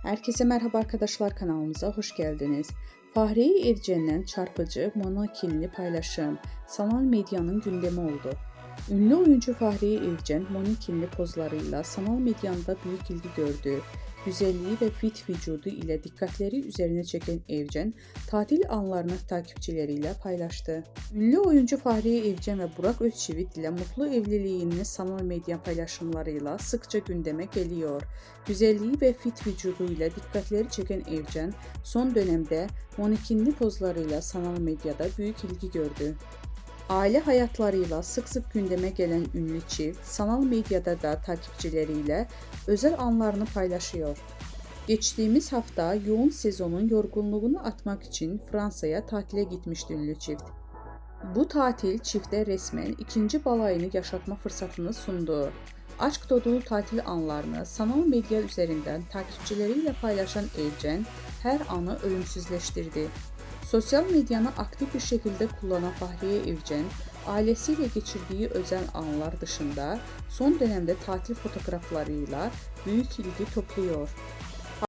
Herkese merhaba arkadaşlar, kanalımıza hoş geldiniz. Fahriye Evcen'den çarpıcı monokinli paylaşım sanal medyanın gündemi oldu. Ünlü oyuncu Fahriye Evcen monokinli pozlarıyla sanal medyada büyük ilgi gördü. Güzelliği ve fit vücudu ile dikkatleri üzerine çeken Evcen, tatil anlarını takipçileriyle paylaştı. Ünlü oyuncu Fahriye Evcen ve Burak Özçivit ile mutlu evliliğini sanal medya paylaşımlarıyla sıkça gündeme geliyor. Güzelliği ve fit vücuduyla dikkatleri çeken Evcen, son dönemde manikenli pozlarıyla sanal medyada büyük ilgi gördü. Aile hayatlarıyla sık sık gündeme gelen ünlü çift, sanal medyada da takipçileriyle özel anlarını paylaşıyor. Geçtiğimiz hafta yoğun sezonun yorgunluğunu atmak için Fransa'ya tatile gitmişti ünlü çift. Bu tatil çifte resmen ikinci balayını yaşatma fırsatını sundu. Aşk dolu tatil anlarını sanal medya üzerinden takipçileriyle paylaşan Evcen her anı ölümsüzleştirdi. Sosyal medyanı aktif bir şekilde kullanan Fahriye Evcen, ailesiyle geçirdiği özel anlar dışında son dönemde tatil fotoğraflarıyla büyük ilgi topluyor.